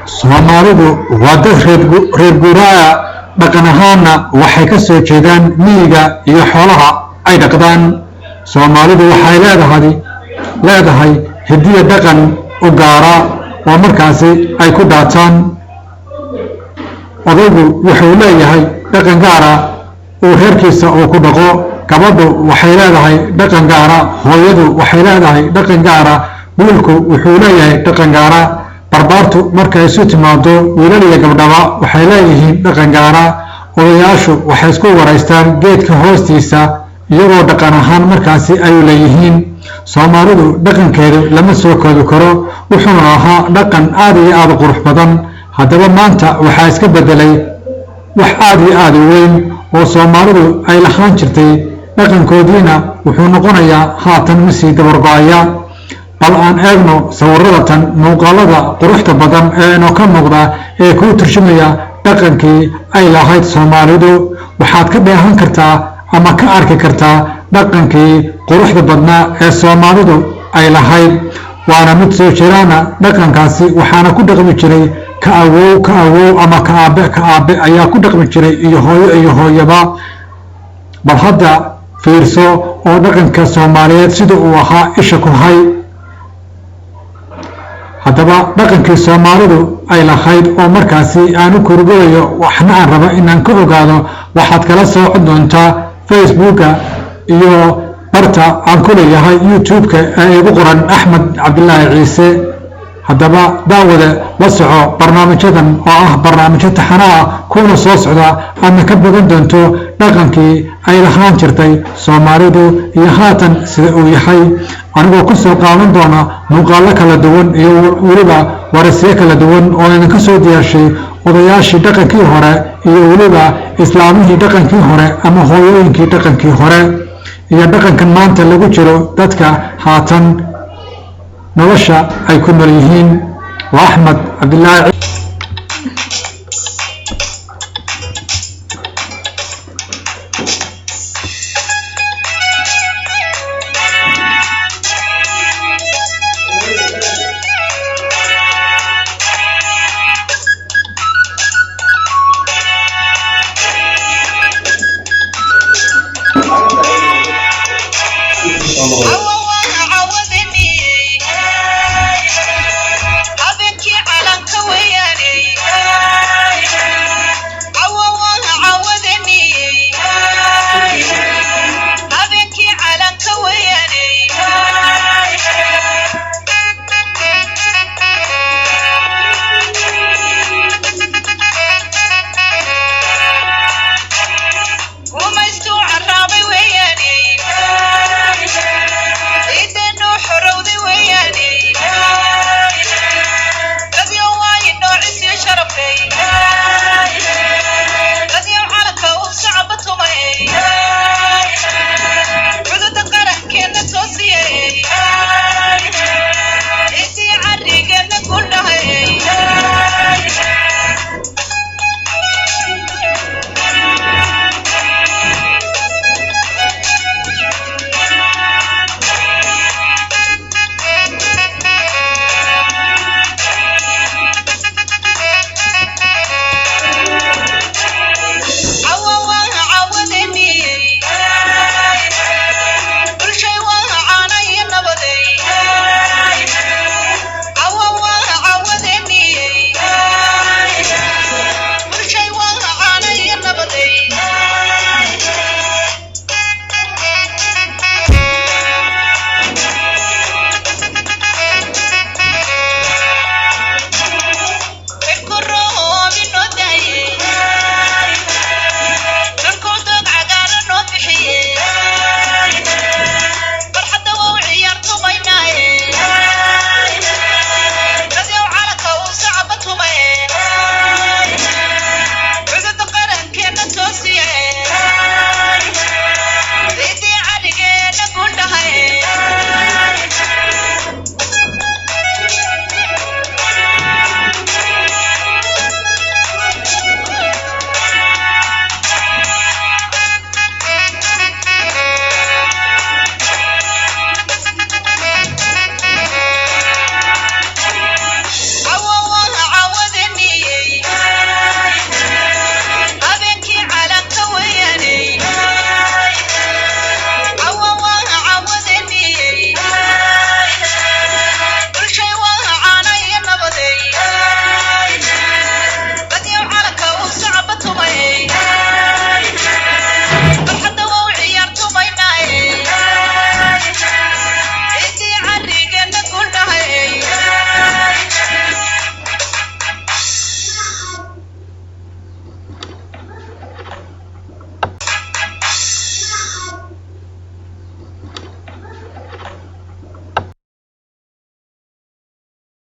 Soomaalidu waa dad reer guuraa dhaqan ahaanna waxay ka soo jeedaan miyiga iyo xoolaha ay dhaqdaan. Soomaalidu waxay leedahay hidiyo dhaqan u gaara oo markaasi ay ku dhaataan. Odaygu wuxuu leeyahay dhaqan gaara oo reerkiisa uu ku dhaqo. Gabadhu waxay leedahay dhaqan gaara, hooyadu waxay leedahay dhaqan gaara, wiilku wuxuu leeyahay dhaqan gaara. Barbaartu markay isu timaado, wiilal iyo gabdhaba waxay leeyihiin dhaqan gaara. Odayaashu waxay isku waraystaan geedka hoostiisa iyagoo dhaqan ahaan markaasi ay leeyihiin. Soomaalidu dhaqankeedu lama soo koobi karo, wuxuuna ahaa dhaqan aad iyo aad u qurux badan. Haddaba maanta waxaa iska bedelay wax aad iyo aad u weyn oo Soomaalidu ay lahaan jirtay, dhaqankoodiina wuxuu noqonayaa haatan misii dabargo'aya. Bal aan eegno sawirradatan muuqaalada quruxda badan ee inoo ka muuqda ee kuu turjumaya dhaqankii ay lahayd Soomaalidu. Waxaad ka dheehan kartaa ama ka arki kartaa dhaqankii quruxda badnaa ee Soomaalidu ay lahayd, waana mid soo jiraana. Dhaqankaasi waxaana ku dhaqmi jiray ka awow ama ka aabe ayaa ku dhaqmi jiray iyo hooyaba. Bal hadda fiirso oo dhaqanka Soomaaliyeed sida uu ahaa isha ku hay. Haddaba dhaqankii Soomaalidu ay lahayd oo markaasi aan u kurgulayo waxna aan rabo inaan ka ogaado, waxaad kala socon doontaa Facebooka iyo barta aan ku leeyahay YouTube-ka ee igu qoran Axmed Cabdilaahi Ciise. Haddaba daawada la soco barnaamijyadan oo ah barnaamijyo taxane ah kuna soo socda aadna ka badan doonto dhaqankii ay lahaan jirtay Soomaalidu iyo haatan sida uu yahay, anigoo ku soo qaadan doona muuqaallo kala duwan iyo weliba waraysiyo kala duwan oo idinka soo diyaarshay odayaashii dhaqankii hore iyo weliba islaamihii dhaqankii hore ama hooyooyinkii dhaqankii hore iyo dhaqankan maanta lagu jiro dadka haatan nolosha ay ku nool yihiin. Waa Axmed Cabdilaahi.